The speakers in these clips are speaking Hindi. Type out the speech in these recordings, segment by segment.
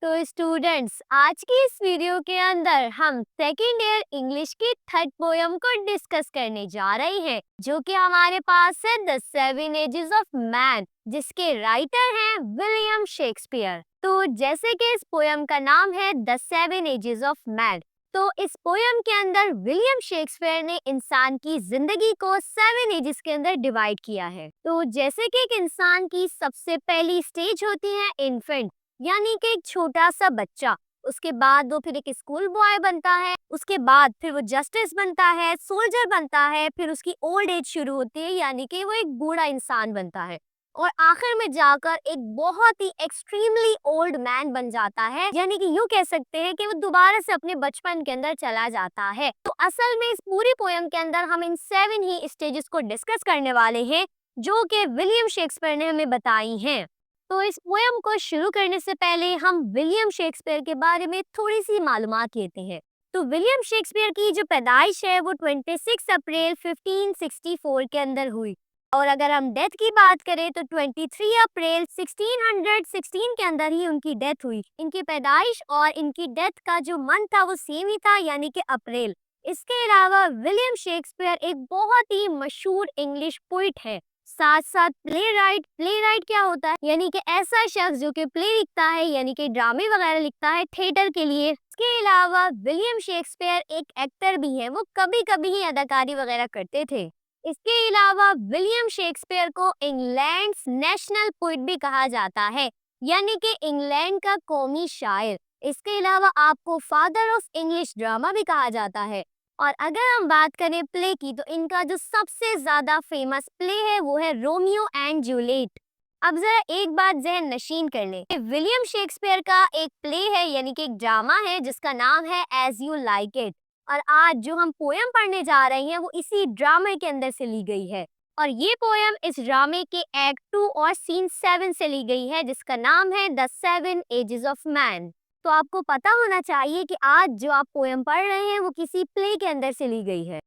तो स्टूडेंट्स, आज की इस वीडियो के अंदर हम सेकेंड ईयर इंग्लिश की थर्ड पोयम को डिस्कस करने जा रहे हैं, जो कि हमारे पास है the seven ages of man, जिसके राइटर हैं विलियम शेक्सपियर। तो जैसे कि इस पोयम का नाम है the seven ages of man, तो इस पोयम के अंदर विलियम शेक्सपियर ने इंसान की जिंदगी को सेवन एजेस के अंदर डिवाइड किया है। तो जैसे कि एक इंसान की सबसे पहली स्टेज होती है इन्फेंट, यानी कि एक छोटा सा बच्चा। उसके बाद वो फिर एक स्कूल बॉय बनता है, उसके बाद फिर वो जस्टिस बनता है, सोल्जर बनता है, फिर उसकी ओल्ड एज शुरू होती है, यानी कि वो एक बूढ़ा इंसान बनता है, और आखिर में जाकर एक बहुत ही एक्सट्रीमली ओल्ड मैन बन जाता है, यानी कि यूं कह सकते हैं कि वो दोबारा से अपने बचपन के अंदर चला जाता है। तो असल में इस पूरी पोयम के अंदर हम इन सेवन ही स्टेजेस को डिस्कस करने वाले हैं, जो कि विलियम शेक्सपियर ने हमें बताई हैं। तो इस पोयम को शुरू करने से पहले हम विलियम शेक्सपियर के बारे में थोड़ी सी मालूमात लेते हैं। तो विलियम शेक्सपियर की जो पैदाइश है वो 26 अप्रैल 1564 के अंदर हुई, और अगर हम डेथ की बात करें तो 23 अप्रैल 1616 के अंदर ही उनकी डेथ हुई। इनकी पैदाइश और इनकी डेथ का जो मंथ था वो सेम ही था, यानी कि अप्रैल। इसके अलावा विलियम शेक्सपियर एक बहुत ही मशहूर इंग्लिश पोइट है, साथ साथ प्ले राइट। प्ले राइट क्या होता है? यानी कि ऐसा शख्स जो कि प्ले लिखता है, यानी कि ड्रामे वगैरह लिखता है थिएटर के लिए। इसके अलावा विलियम शेक्सपियर एक एक्टर भी है, वो कभी कभी ही अदाकारी वगैरह करते थे। इसके अलावा विलियम शेक्सपियर को इंग्लैंड्स नेशनल पोइट भी कहा जाता है, यानी कि इंग्लैंड का कौमी शायर। इसके अलावा आपको फादर ऑफ इंग्लिश ड्रामा भी कहा जाता है। और अगर हम बात करें प्ले की, तो इनका जो सबसे ज्यादा फेमस प्ले है वो है रोमियो एंड जूलियट। अब जरा एक बात जहन नशीन कर ले, विलियम शेक्सपियर का एक प्ले है, यानी कि एक ड्रामा है, जिसका नाम है एज यू लाइक इट। और आज जो हम पोयम पढ़ने जा रहे हैं वो इसी ड्रामे के अंदर से ली गई है, और ये पोयम इस ड्रामे के एक्ट 2 और सीन 7 से ली गई है, जिसका नाम है the seven ages of man. तो आपको पता होना चाहिए कि आज जो आप पोयम पढ़ रहे हैं वो किसी प्ले के अंदर से ली गई है।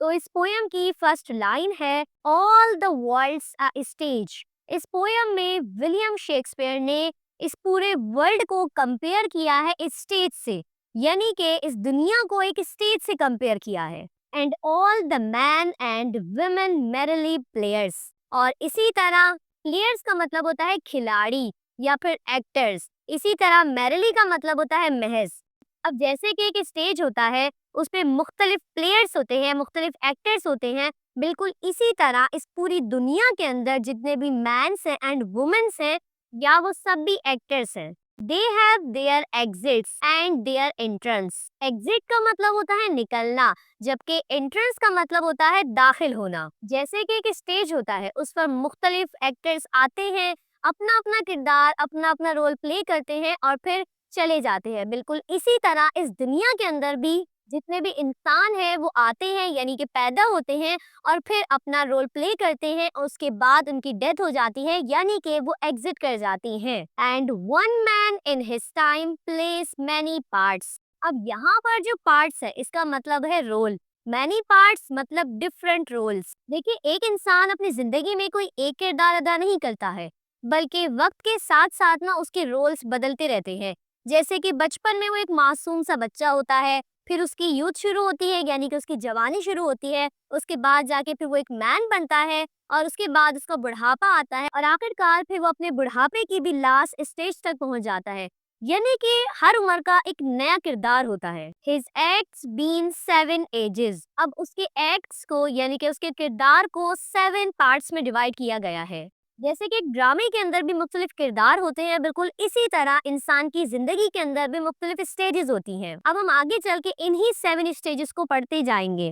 तो इस पोयम की फर्स्ट लाइन है all the world's a stage. इस पोयम में विलियम शेक्सपियर ने इस पूरे वर्ल्ड को कंपेयर किया है इस स्टेज से, यानी कि इस दुनिया को एक स्टेज से कंपेयर किया है। And all the man and women merrily players, और इसी तरह प्लेयर्स का मतलब होता है खिलाड़ी या फिर एक्टर्स, इसी तरह मैरिली का मतलब होता है महज। अब जैसे कि एक स्टेज होता है, उस पे मुख्तलिफ प्लेयर्स होते हैं, मुख्तलिफ एक्टर्स होते हैं, बिल्कुल इसी तरह इस पूरी दुनिया के अंदर जितने भी मैन्स हैं एंड वुमेन्स हैं, या वो सब भी एक्टर्स हैं। They have their exits and their entrance. Exit का मतलब होता है निकलना, जबकि एंट्रेंस का मतलब होता है दाखिल होना। जैसे कि एक स्टेज होता है, उस पर मुख्तलिफ एक्टर्स आते हैं, अपना अपना किरदार, अपना अपना रोल प्ले करते हैं और फिर चले जाते हैं। बिल्कुल इसी तरह इस दुनिया के अंदर भी जितने भी इंसान हैं वो आते हैं, यानी कि पैदा होते हैं और फिर अपना रोल प्ले करते हैं, और उसके बाद उनकी डेथ हो जाती है, यानी कि वो एग्जिट कर जाती हैं। And one man in his time place many parts. अब यहाँ पर जो पार्ट्स है इसका मतलब है रोल, मैनी पार्ट्स मतलब डिफरेंट रोल्स। देखिए, एक इंसान अपनी जिंदगी में कोई एक किरदार अदा नहीं करता है, बल्कि वक्त के साथ साथ ना उसके रोल्स बदलते रहते हैं। जैसे कि बचपन में वो एक मासूम सा बच्चा होता है, फिर उसकी यूथ शुरू होती है, यानी कि उसकी जवानी शुरू होती है, उसके बाद जाके फिर वो एक मैन बनता है, और उसके बाद उसका बुढ़ापा आता है, और आखिरकार फिर वो अपने बुढ़ापे की भी लास्ट स्टेज तक पहुंच जाता है। यानी कि हर उम्र का एक नया किरदार होता है। His acts been seven ages। अब उसके एक्ट्स को, यानी कि उसके किरदार को 7 पार्ट्स में डिवाइड किया गया है। जैसे कि एक ड्रामे के अंदर भी मुख्तलिफ किरदार होते हैं, बिल्कुल इसी तरह इंसान की जिंदगी के अंदर भी मुख्तलिफ स्टेजेस होती हैं। अब हम आगे चल के इन्हीं 7 स्टेजेस को पढ़ते जाएंगे।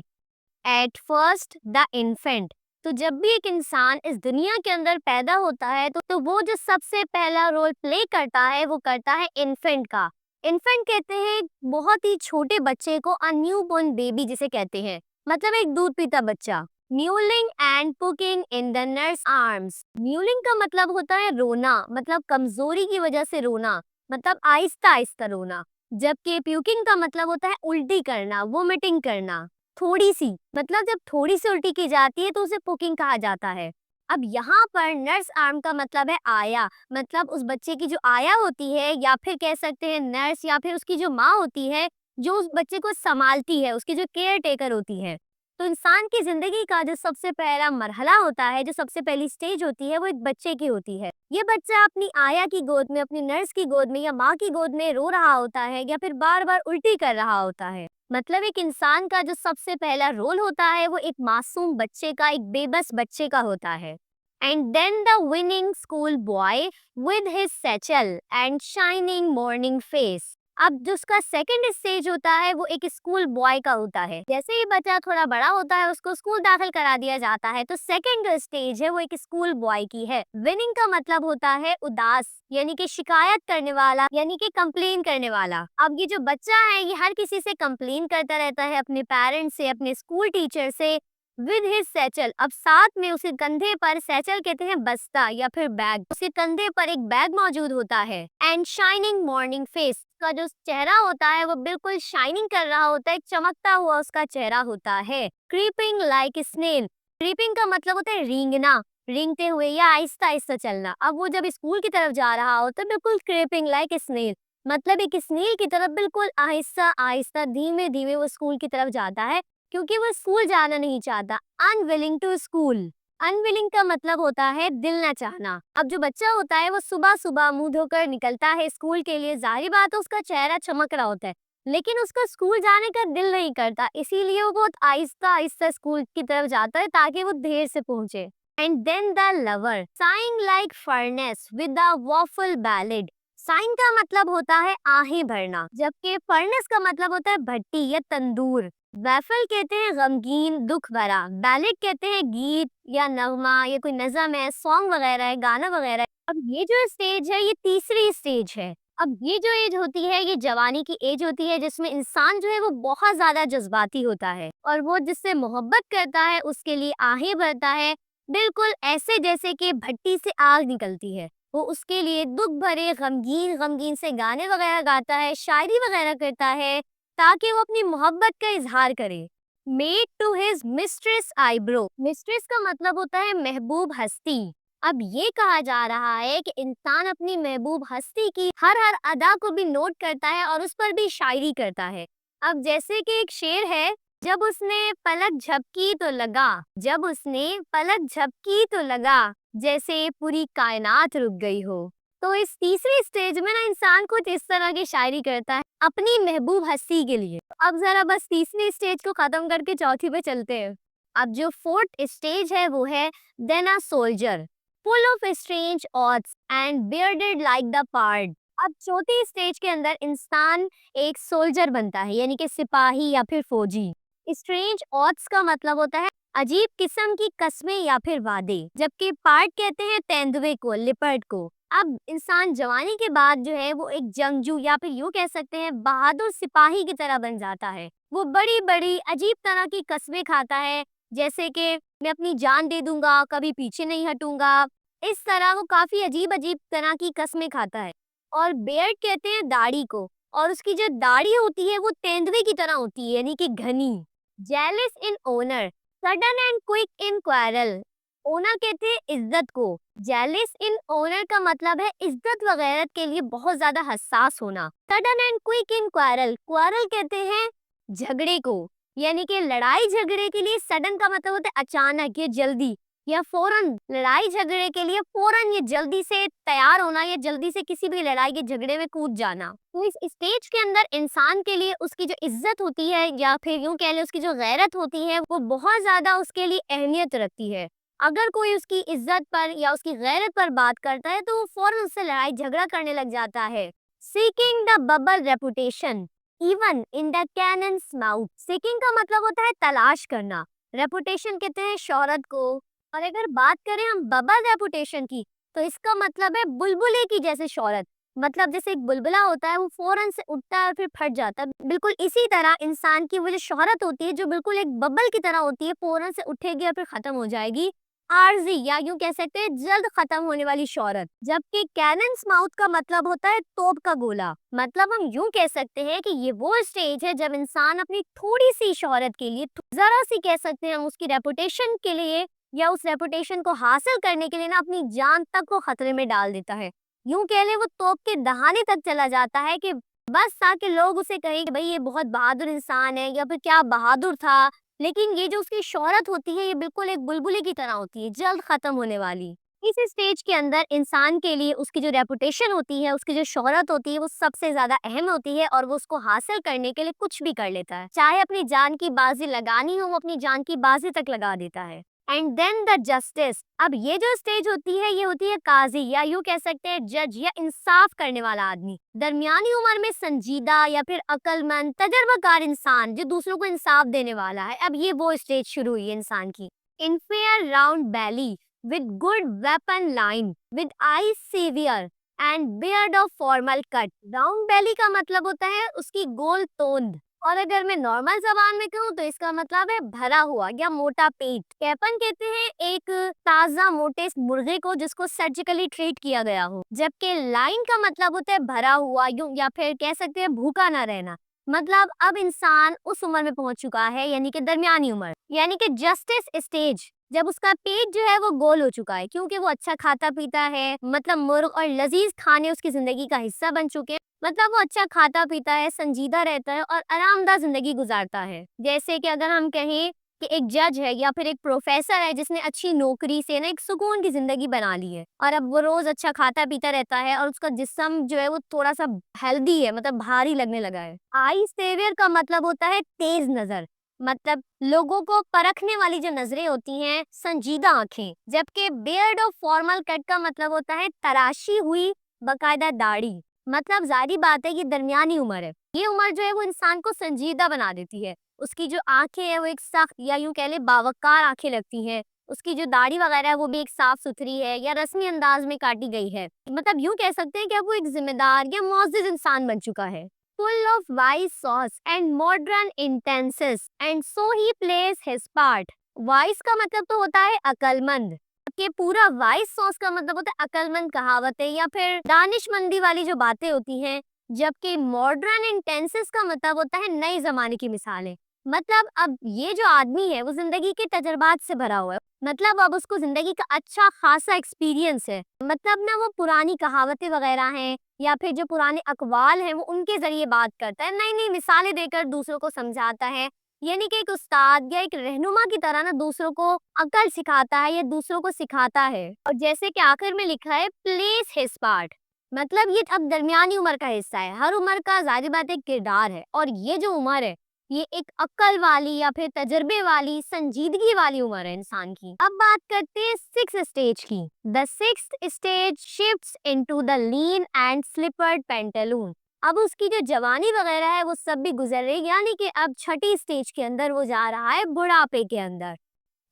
At first the infant. तो जब भी एक इंसान इस दुनिया के अंदर पैदा होता है, तो वो जो सबसे पहला रोल प्ले करता है वो करता है इन्फेंट का। इन्फेंट कहते हैं बहुत ही छोटे बच्चे को, अ न्यू बोर्न बेबी जिसे कहते हैं, मतलब एक दूध पीता बच्चा। Mewling and puking in the nurse arms. Mewling का मतलब होता है रोना, मतलब कमजोरी की वजह से रोना, मतलब आहिस्ता आहिस्ता रोना। जबकि प्यूकिंग का मतलब होता है उल्टी करना, वोमिटिंग करना। थोड़ी सी, मतलब जब थोड़ी सी उल्टी की जाती है तो उसे पुकिंग कहा जाता है। अब यहाँ पर नर्स आर्म का मतलब है आया, मतलब उस बच्चे की जो आया होती है या फिर कह सकते हैं नर्स या फिर उसकी जो माँ होती है, जो उस बच्चे को संभालती है, उसकी जो केयर टेकर होती है। तो इंसान की ज़िंदगी का जो सबसे पहला मरहला होता है, जो सबसे पहली स्टेज होती है, वो एक बच्चे की होती है। ये बच्चा अपनी आया की गोद में, अपनी नर्स की गोद में या माँ की गोद में रो रहा होता है या फिर बार-बार उल्टी कर रहा होता है। मतलब एक इंसान का जो सबसे पहला रोल होता है वो एक मासूम बच्चे का, एक बेबस बच्चे का होता है। And then the whining schoolboy with his satchel and shining morning face. अब जो उसका सेकंड स्टेज होता है वो एक स्कूल बॉय का होता है। जैसे ही बच्चा थोड़ा बड़ा होता है उसको स्कूल दाखिल करा दिया जाता है, तो सेकंड जो स्टेज है वो एक स्कूल बॉय की है। विनिंग का मतलब होता है उदास, यानी कि शिकायत करने वाला, यानी कि कंप्लेन करने वाला। अब ये जो बच्चा है ये हर किसी से कंप्लेन करता रहता है, अपने पेरेंट्स से, अपने स्कूल टीचर से। विद हिज सैचल, अब साथ में उसके कंधे पर, सैचल कहते हैं बस्ता या फिर बैग, उसके कंधे पर एक बैग मौजूद होता है। एंड शाइनिंग मॉर्निंग फेस, का जो चेहरा होता है वो बिल्कुल शाइनिंग कर रहा होता है, एक चमकता हुआ उसका चेहरा होता है। क्रीपिंग लाइक स्नेल, क्रीपिंग का मतलब होता है रेंगना, रेंगते हुए या आहिस्ता आहिस्ता चलना। अब वो जब स्कूल की तरफ जा रहा होता है बिल्कुल क्रीपिंग लाइक स्नेल, मतलब एक स्नेल की तरफ बिल्कुल आहिस्ता आहिस्ता धीमे धीमे वो स्कूल की तरफ जाता है, क्योंकि वो स्कूल जाना नहीं चाहता। अनविलिंग टू स्कूल, अनविलिंग का मतलब होता है दिल ना चाहना। अब जो बच्चा होता है वो सुबह सुबह मुंह धोकर निकलता है स्कूल के लिए, जाहिर बात है उसका चेहरा चमक रहा होता है, लेकिन उसका स्कूल जाने का दिल नहीं करता, इसीलिए वो बहुत आहिस्ता आहिस्ता स्कूल की तरफ जाता है ताकि वो देर से पहुंचे। And then the lover sighing like furnace with the woeful ballad. Sign का मतलब होता है आहें भरना, जबकि फर्नेस का मतलब होता है भट्टी या तंदूर। वैफल कहते हैं गमगीन, दुख भरा। बैलेड कहते हैं गीत या नगमा या कोई नज़म है, सॉन्ग वगैरह है, गाना वगैरह है। अब ये जो स्टेज है ये तीसरी स्टेज है। अब ये जो एज होती है ये जवानी की एज होती है, जिसमें इंसान जो है वो बहुत ज्यादा जज्बाती होता है और वो जिससे मोहब्बत करता है उसके लिए आहें भरता है, बिल्कुल ऐसे जैसे कि भट्टी से आग निकलती है। वो उसके लिए दुख भरे गमगीन गमगीन से गाने वगैरह गाता है, शायरी वगैरह करता है, ताकि वो अपनी मोहब्बत का इजहार करे। Made to his mistress eyebrow, mistress का मतलब होता है महबूब हस्ती। अब ये कहा जा रहा है कि इंसान अपनी महबूब हस्ती की हर हर अदा को भी नोट करता है और उस पर भी शायरी करता है। अब जैसे कि एक शेर है, जब उसने पलक झपकी तो लगा, जब उसने पलक झपकी तो लगा, जैसे पूरी कायनात रुक गई हो। तो इस तीसरी स्टेज में ना इंसान कुछ इस तरह की शायरी करता है अपनी महबूब हस्ती के लिए। अब जरा बस तीसरी स्टेज को खत्म करके चौथी पे चलते हैं। अब जो फोर्थ स्टेज है वो है then a soldier full of strange oaths and bearded like the pard. अब चौथी स्टेज के अंदर इंसान एक सोल्जर बनता है, यानी कि सिपाही या फिर फौजी। स्ट्रेंज ऑड्स का मतलब होता है अजीब किस्म की कस्में या फिर वादे, जबकि पार्ट कहते हैं तेंदुए को, लिपर्ड को। अब इंसान जवानी के बाद जो है वो एक जंगजू या फिर यूं कह सकते हैं बहादुर सिपाही की तरह बन जाता है। वो बड़ी बड़ी अजीब तरह की कस्में खाता है, जैसे कि मैं अपनी जान दे दूंगा, कभी पीछे नहीं हटूंगा, इस तरह वो काफी अजीब अजीब तरह की कस्में खाता है। और बेयर्ड कहते हैं दाढ़ी को, और उसकी जो दाढ़ी होती है वो तेंदुए की तरह होती है, यानी कि घनी। Jealous in honour sudden and quick in quarrel, honour कहते हैं इज्जत को, जेलिस इन ओनर का मतलब है इज्जत वगैरह के लिए बहुत ज्यादा हसास होना। Sudden and quick in quarrel, quarrel कहते हैं झगड़े को, यानी कि लड़ाई झगड़े के लिए सडन का मतलब होता है अचानक या जल्दी, या फौरन लड़ाई झगड़े के लिए फौरन ये जल्दी से तैयार होना या जल्दी से किसी भी लड़ाई के झगड़े में कूद जाना। तो इस स्टेज के अंदर इंसान के लिए उसकी जो इज्जत होती है या फिर यूं कह ले उसकी जो गैरत होती है वो बहुत ज्यादा उसके लिए अहमियत रखती है। अगर कोई उसकी इज्जत पर या उसकी गैरत पर बात करता है तो वो फौरन उससे लड़ाई झगड़ा करने लग जाता है। Seeking the bubble reputation even in the cannons mouth, seeking का मतलब होता है तलाश करना, रेपुटेशन कहते हैं शोहरत को। और अगर बात करें हम बबल रेपुटेशन की, तो इसका मतलब है बुलबुले की जैसे शोहरत, मतलब जैसे एक बुलबुला होता है वो फौरन से उठता है और फिर फट जाता है, बिल्कुल इसी तरह इंसान की वो जो शोहरत होती है जो बिल्कुल एक बबल की तरह होती है, फौरन से उठेगी और फिर खत्म हो जाएगी। आरजी या यूं कह सकते हैं जल्द खत्म होने वाली शोहरत। जबकि कैनन्स माउथ का मतलब होता है तोप का गोला, मतलब हम यूं कह सकते हैं कि ये वो स्टेज है जब इंसान अपनी थोड़ी सी शोहरत के लिए, जरा सी कह सकते हैं हम उसकी रेपुटेशन के लिए या उस रेपुटेशन को हासिल करने के लिए ना अपनी जान तक को खतरे में डाल देता है। यूं कह ले वो तोप के दहाने तक चला जाता है कि बस ताकि लोग उसे कहें कि भाई ये बहुत बहादुर इंसान है या फिर क्या बहादुर था। लेकिन ये जो उसकी शोहरत होती है ये बिल्कुल एक बुलबुले की तरह होती है, जल्द खत्म होने वाली। इस स्टेज के अंदर इंसान के लिए उसकी जो रेपुटेशन होती है, उसकी जो शोहरत होती है वो सबसे ज्यादा अहम होती है और वो उसको हासिल करने के लिए कुछ भी कर लेता है। चाहे अपनी जान की बाजी लगानी हो वो अपनी जान की बाजी तक लगा देता है। And then the justice. अब ये जो स्टेज होती है ये होती है काजी या यूं कह सकते हैं जज या इंसाफ करने वाला आदमी। दरमियानी उम्र में संजीदा या फिर अक्लमंद तजर्बाकार इंसान जो दूसरों को इंसाफ देने वाला है। अब ये वो स्टेज शुरू हुई है इंसान की। In fair round belly with good weapon line, with eyes severe and beard of formal cut। Round belly का मतलब होता है उसकी गोल तोंद, और अगर मैं नॉर्मल जबान में कहूँ तो इसका मतलब है भरा हुआ या मोटा पेट। कैपन कहते हैं एक ताजा मोटे मुर्गे को जिसको सर्जिकली ट्रीट किया गया हो, जबकि लाइन का मतलब होता है भरा हुआ यूं या फिर कह सकते हैं भूखा ना रहना। मतलब अब इंसान उस उम्र में पहुंच चुका है यानी कि दरमियानी उम्र, यानी कि जस्टिस स्टेज, जब उसका पेट जो है वो गोल हो चुका है क्योंकि वो अच्छा खाता पीता है। मतलब मुर्ग और लजीज खाने उसकी जिंदगी का हिस्सा बन चुके हैं। मतलब वो अच्छा खाता पीता है, संजीदा रहता है और आरामदाह जिंदगी गुजारता है। जैसे कि अगर हम कहें कि एक जज है या फिर एक प्रोफेसर है जिसने अच्छी नौकरी से ना एक सुकून की जिंदगी बना ली है और अब वो रोज अच्छा खाता पीता रहता है और उसका जिस्म जो है वो थोड़ा सा हेल्दी है, मतलब भारी लगने लगा है। आई सेवियर का मतलब होता है तेज नजर, मतलब लोगों को परखने वाली जो नजरें होती हैं, संजीदा आंखें। जबकि बियर्ड ऑफ फॉर्मल कट का मतलब होता है तराशी हुई बकायदा दाढ़ी। मतलब जारी बात है ये दरमियानी उम्र है। ये उम्र जो है वो इंसान को संजीदा बना देती है। उसकी जो आंखें हैं वो एक सख्त या यूं कह ले बावकार आंखें लगती हैं। उसकी जो दाढ़ी वगैरह है वो भी एक साफ सुथरी है या रस्मी अंदाज में काटी गई है। मतलब यूं कह सकते हैं कि अब वो एक जिम्मेदार या मुअज़्ज़िज़ इंसान बन चुका है। Full of wise sauce and modern intenses and so he plays his part। Vice का मतलब तो होता है अकलमंद, कि पूरा वाइस सॉस का मतलब होता है अकलमंद कहावतें या फिर दानिशमंदी वाली जो बातें होती हैं। जबकि मॉडर्न इंटेंसेस का मतलब होता है नए जमाने की मिसालें। मतलब अब ये जो आदमी है वो जिंदगी के तजर्बात से भरा हुआ है। मतलब अब उसको जिंदगी का अच्छा खासा एक्सपीरियंस है। मतलब ना वो पुरानी कहावतें वगैरह हैं या फिर जो पुराने अकवाल हैं वो उनके जरिए बात करता है, नई नई मिसालें देकर दूसरों को समझाता है। यानी कि एक उस्ताद या एक रहनुमा की तरह ना दूसरों को अकल सिखाता है या दूसरों को सिखाता है। और जैसे कि आखिर में लिखा है प्लेस हिज पार्ट, मतलब ये अब दरमियानी उम्र का हिस्सा है। हर उम्र का जाहिर बात एक किरदार है और ये जो उम्र है ये एक अक्ल वाली या फिर तजर्बे वाली संजीदगी वाली उम्र है इंसान की। अब बात करते हैं सिक्स स्टेज की। The sixth stage shifts into the lean and slippered pantaloon. अब उसकी जो जवानी वगैरह है वो सब भी गुजर रही, यानी कि अब छठी स्टेज के अंदर वो जा रहा है बुढ़ापे के अंदर।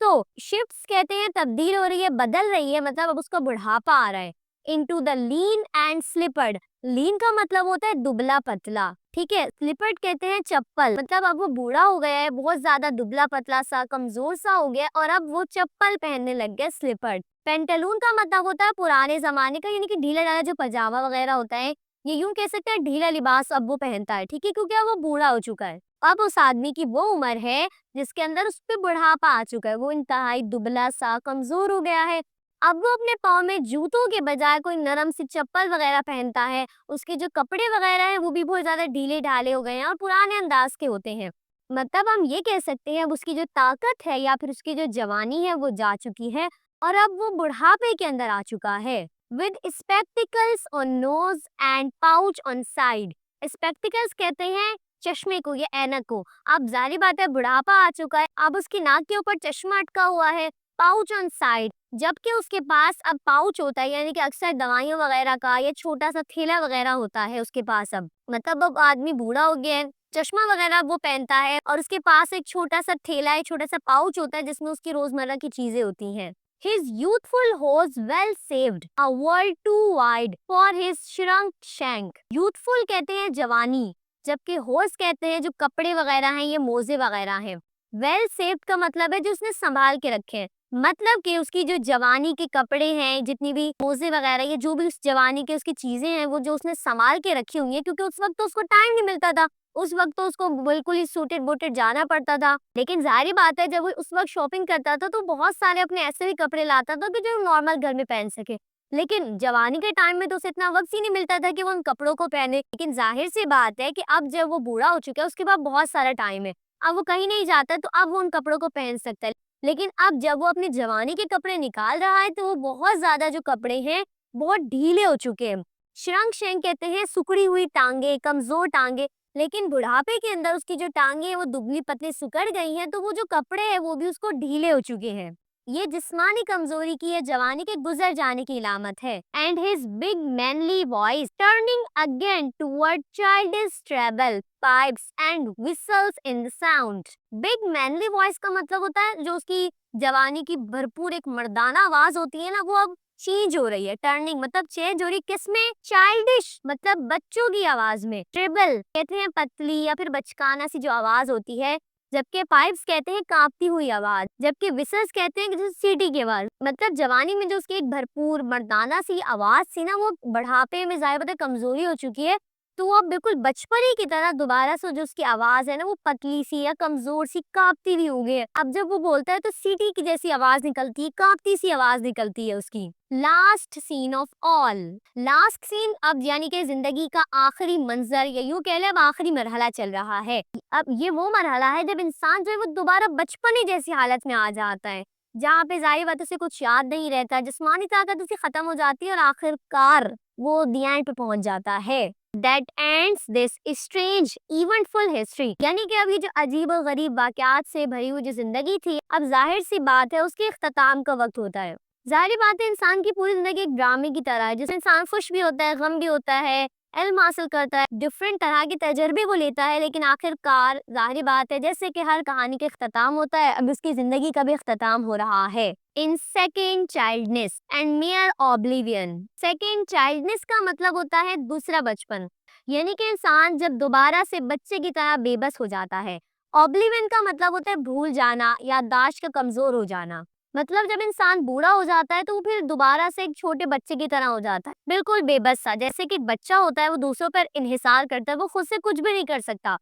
तो शिफ्ट्स कहते हैं तब्दील हो रही है, बदल रही है, मतलब अब उसका बुढ़ापा आ रहा है। Into the lean and slippered. Lean का मतलब होता है दुबला पतला, ठीक है। स्लिपर्ड कहते हैं चप्पल, मतलब अब वो बूढ़ा हो गया है, बहुत ज्यादा दुबला पतला सा कमजोर सा हो गया और अब वो चप्पल पहनने लग गया, स्लिपर्ड। पेंटालून का मतलब होता है पुराने जमाने का, यानी कि ढीला ढाला जो पजामा वगैरह होता है, ये यूं कह सकते हैं ढीला लिबास अब वो पहनता है, ठीक है, क्योंकि अब वो बूढ़ा हो चुका है। अब उस आदमी की वो उम्र है जिसके अंदर उस पे बुढ़ापा आ चुका है, वो इंतहाई दुबला सा कमजोर हो गया है। अब वो अपने पाँव में जूतों के बजाय कोई नरम सी चप्पल वगैरह पहनता है। उसके जो कपड़े वगैरह हैं वो भी बहुत ज्यादा ढीले ढाले हो गए हैं और पुराने अंदाज के होते हैं। मतलब हम ये कह सकते हैं अब उसकी जो ताकत है या फिर उसकी जो जवानी है वो जा चुकी है और अब वो बुढ़ापे के अंदर आ चुका है। With spectacles on nose and pouch on side. Spectacles कहते हैं चश्मे को या ऐनक को। अब जाहिर बात है बुढ़ापा आ चुका है, अब उसकी नाक के ऊपर चश्मा अटका हुआ है। पाउच ऑन साइड, जबकि उसके पास अब पाउच होता है, यानी कि अक्सर दवाइयों वगैरह का या छोटा सा थैला वगैरह होता है उसके पास। अब मतलब अब आदमी बूढ़ा हो गया है, चश्मा वगैरह वो पहनता है और उसके पास एक छोटा सा थैला है, छोटा सा पाउच होता है जिसमें उसकी रोजमर्रा की चीजें होती हैं। His youthful horse well saved, a world too wide for his shrunk shank। Youthful कहते हैं जवानी, जबकि होर्स कहते हैं जो कपड़े वगैरह हैं, ये मोजे वगैरह हैं। वेल सेव्ड का मतलब है जो उसने संभाल के रखे हैं, मतलब कि उसकी जो जवानी के कपड़े हैं, जितनी भी मोजे वगैरह, ये जो भी उस जवानी के उसकी चीजें हैं वो जो उसने संभाल के रखी हुई है, क्योंकि उस वक्त तो उसको टाइम नहीं मिलता था, उस वक्त तो उसको बिल्कुल ही सूटेड बूटेड जाना पड़ता था, लेकिन जाहिर बात है जब वो उस वक्त शॉपिंग करता था तो बहुत सारे अपने ऐसे भी कपड़े लाता था कि जो नॉर्मल घर में पहन सके। लेकिन जवानी के टाइम में तो उसे इतना वक्त ही नहीं मिलता था कि वो उन कपड़ों को पहने। लेकिन जाहिर सी बात है कि अब जब वो बूढ़ा हो चुका है उसके पास बहुत सारा टाइम है, अब वो कहीं नहीं जाता तो अब वो उन कपड़ों को पहन सकता है। लेकिन अब जब वो अपनी जवानी के कपड़े निकाल रहा है तो वो बहुत ज्यादा जो कपड़े हैं बहुत ढीले हो चुके हैं। श्रंक शेंक कहते हैं सिकुड़ी हुई टांगे, कमजोर टांगे। लेकिन बुढ़ापे के अंदर उसकी जो टांगे हैं वो दुबली पतली सिकुड़ गई हैं, तो वो जो कपड़े हैं वो भी उसको ढीले हो चुके हैं। ये जिस्मानी कमजोरी की या जवानी के गुजर जाने की इलामत है। And his big manly voice turning again toward childish treble pipes and whistles in the sound. Big manly voice का मतलब होता है जो उसकी जवानी की भरपूर एक मर्दाना आवाज होती है ना, वो अब चेंज हो रही है। टर्निंग मतलब चेंज हो रही, किसमें? चाइल्डिश मतलब बच्चों की आवाज में। ट्रिबल कहते हैं पतली या फिर बचकाना सी जो आवाज होती है, जबकि पाइप्स कहते हैं कांपती हुई आवाज, जबकि विसल्स कहते हैं कि जैसे सीटी की आवाज। मतलब जवानी में जो उसकी एक भरपूर मर्दाना सी आवाज थी ना, वो बढ़ापे में जाहिर बात है कमजोरी हो चुकी है, तो वो अब बिल्कुल बचपने की तरह दोबारा से जो उसकी आवाज है ना वो पतली सी या कमजोर सी कांपती हुई हो गई है। अब जब वो बोलता है तो सीटी की जैसी आवाज निकलती है, कांपती सी आवाज निकलती है उसकी। Last scene of all, last scene अब यानी कि जिंदगी का आखिरी मंजर या यूं कह ले अब आखिरी मरहला चल रहा है। अब ये वो मरहला है जब इंसान जो है वो दोबारा बचपने जैसी हालत में आ जाता है, जहाँ पे जाहिर बात उसे कुछ याद नहीं रहता, जिस्मानी ताकत उसकी खत्म हो जाती है और आखिरकार वो द एंड पे पहुंच जाता है। That ends this strange eventful history, यानी कि अब ये जो अजीब और गरीब वाकयात से भरी हुई जो जिंदगी थी, अब जाहिर सी बात है उसके इख्तिताम का वक्त होता है। जाहिर बात है इंसान की पूरी जिंदगी एक ड्रामे की तरह है, जिसमें इंसान खुश भी होता है, गम भी होता है, इल्म हासिल करता है, डिफरेंट तरह के तजर्बे वो लेता है, लेकिन आखिरकार जाहिर बात है जैसे कि हर कहानी का इख्तिताम होता है, अब उसकी जिंदगी का भी इख्तिताम हो रहा है। In second childness and mere oblivion. Second childness का मतलब होता है दूसरा बचपन, यानी कि इंसान जब दोबारा से बच्चे की तरह बेबस हो जाता है। ऑब्लिवियन का मतलब होता है भूल जाना, याददाश्त का कमजोर हो जाना। मतलब जब इंसान बूढ़ा हो जाता है तो वो फिर दोबारा से एक छोटे बच्चे की तरह हो जाता है, बिल्कुल बेबस सा। जैसे कि एक बच्चा होता है वो दूसरों पर इन्हिसार करता है, वो खुद से कुछ भी नहीं कर सकता,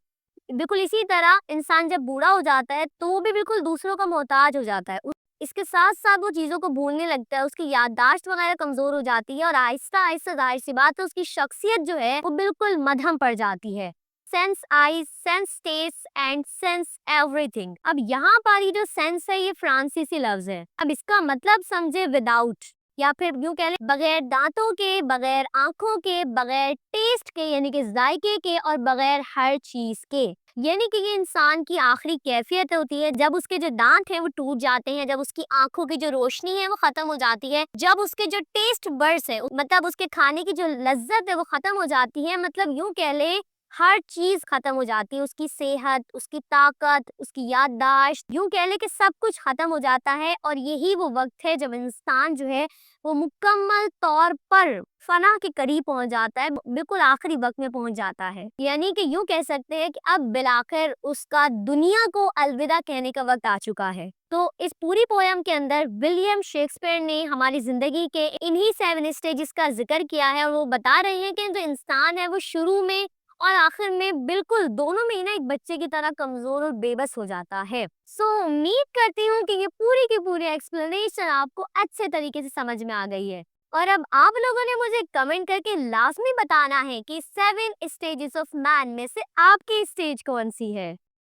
बिल्कुल इसी तरह इंसान जब बूढ़ा हो जाता है तो वो भी बिल्कुल दूसरों का मोहताज हो जाता है। इसके साथ साथ वो चीजों को भूलने लगता है, उसकी याददाश्त वगैरह कमजोर हो जाती है और आहिस्ता आहिस्ता जाहिर सी बात है उसकी शख्सियत जो है वो बिल्कुल मध्यम पड़ जाती है। Sans eyes, sans taste and sans everything. अब यहाँ पर ये जो सेंस है ये फ्रांसीसी लफ्ज है। अब इसका मतलब समझे विदाउट, या फिर यूं कह ले बगैर दांतों के, बगैर आंखों के, बगैर टेस्ट के यानी कि जायके के और बगैर हर चीज के। यानी कि ये इंसान की आखिरी कैफियत होती है जब उसके जो दांत हैं वो टूट जाते हैं, जब उसकी आंखों की जो रोशनी है वो खत्म हो जाती है, जब उसके जो टेस्ट बड्स है मतलब उसके खाने की जो लज्जत है वो खत्म हो जाती है। मतलब यूं कह ले हर चीज खत्म हो जाती है, उसकी सेहत, उसकी ताकत, उसकी याददाश्त, यूं कह ले कि सब कुछ खत्म हो जाता है। और यही वो वक्त है जब इंसान जो है वो मुकम्मल तौर पर फना के करीब पहुंच जाता है, बिल्कुल आखिरी वक्त में पहुंच जाता है। यानी कि यूं कह सकते हैं कि अब बिलाखिर उसका दुनिया को अलविदा कहने का वक्त आ चुका है। तो इस पूरी पोयम के अंदर विलियम शेक्सपियर ने हमारी जिंदगी के इन्हीं 7 स्टेजेस का जिक्र किया है और वो बता रहे हैं कि जो इंसान है वो शुरू में और आखिर में बिल्कुल दोनों में ही ना एक बच्चे की तरह कमजोर और बेबस हो जाता है। सो उम्मीद करती हूँ कि ये पूरी की पूरी एक्सप्लेनेशन आपको अच्छे तरीके से समझ में आ गई है। और अब आप लोगों ने मुझे कमेंट करके लाजमी बताना है कि 7 स्टेजेस ऑफ मैन में से आपकी स्टेज कौन सी है।